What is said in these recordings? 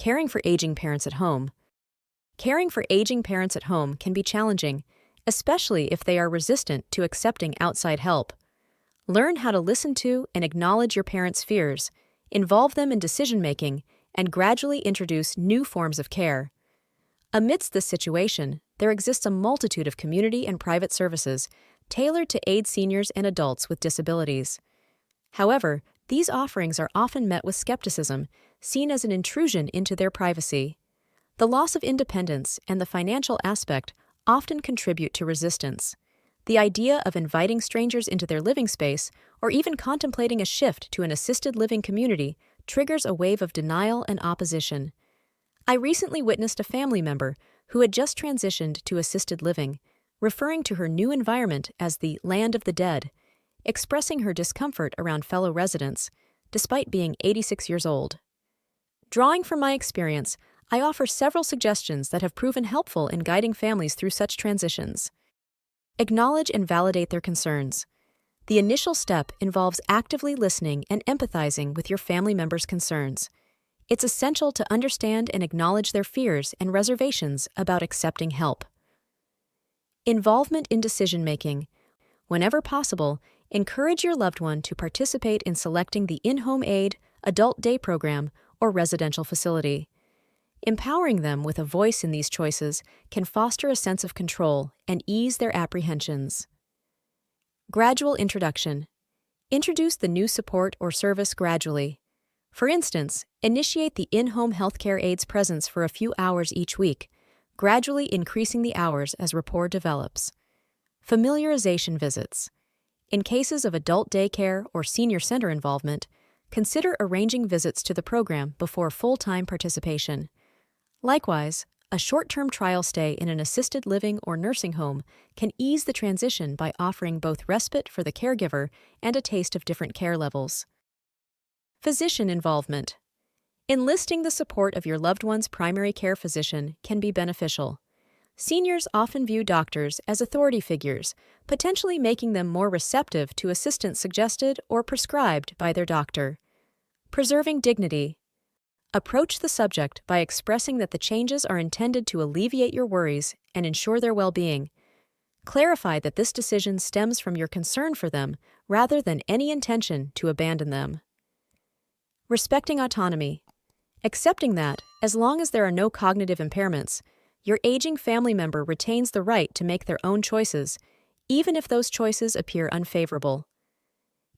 Caring for aging parents at home. Caring for aging parents at home can be challenging, especially if they are resistant to accepting outside help. Learn how to listen to and acknowledge your parents' fears, involve them in decision-making, and gradually introduce new forms of care. Amidst this situation, there exists a multitude of community and private services tailored to aid seniors and adults with disabilities. However, these offerings are often met with skepticism, seen as an intrusion into their privacy. The loss of independence and the financial aspect often contribute to resistance. The idea of inviting strangers into their living space or even contemplating a shift to an assisted living community triggers a wave of denial and opposition. I recently witnessed a family member who had just transitioned to assisted living, referring to her new environment as the land of the dead, expressing her discomfort around fellow residents, despite being 86 years old. Drawing from my experience, I offer several suggestions that have proven helpful in guiding families through such transitions. Acknowledge and validate their concerns. The initial step involves actively listening and empathizing with your family members' concerns. It's essential to understand and acknowledge their fears and reservations about accepting help. Involvement in decision-making. Whenever possible, encourage your loved one to participate in selecting the in-home aid, adult day program, or residential facility. Empowering them with a voice in these choices can foster a sense of control and ease their apprehensions. Gradual introduction. Introduce the new support or service gradually. For instance, initiate the in-home healthcare aide's presence for a few hours each week, gradually increasing the hours as rapport develops. Familiarization visits. In cases of adult daycare or senior center involvement, consider arranging visits to the program before full-time participation. Likewise, a short-term trial stay in an assisted living or nursing home can ease the transition by offering both respite for the caregiver and a taste of different care levels. Physician involvement. Enlisting the support of your loved one's primary care physician can be beneficial. Seniors often view doctors as authority figures, potentially making them more receptive to assistance suggested or prescribed by their doctor. Preserving dignity. Approach the subject by expressing that the changes are intended to alleviate your worries and ensure their well-being. Clarify that this decision stems from your concern for them rather than any intention to abandon them. Respecting autonomy. Accepting that, as long as there are no cognitive impairments, your aging family member retains the right to make their own choices, even if those choices appear unfavorable.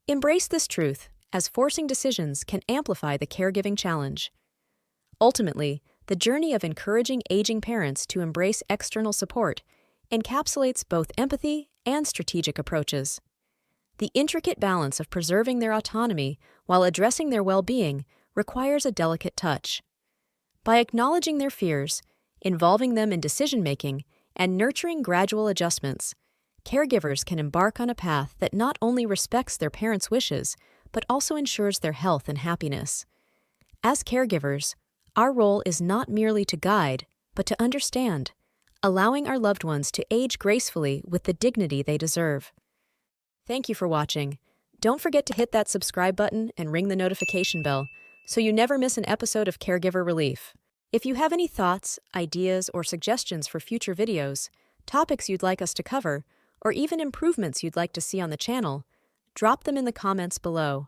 Embrace this truth, as forcing decisions can amplify the caregiving challenge. Ultimately, the journey of encouraging aging parents to embrace external support encapsulates both empathy and strategic approaches. The intricate balance of preserving their autonomy while addressing their well-being requires a delicate touch. By acknowledging their fears, involving them in decision-making, and nurturing gradual adjustments, caregivers can embark on a path that not only respects their parents' wishes, but also ensures their health and happiness. As caregivers, our role is not merely to guide, but to understand, allowing our loved ones to age gracefully with the dignity they deserve. Thank you for watching. Don't forget to hit that subscribe button and ring the notification bell so you never miss an episode of Caregiver Relief. If you have any thoughts, ideas, or suggestions for future videos, topics you'd like us to cover, or even improvements you'd like to see on the channel, drop them in the comments below.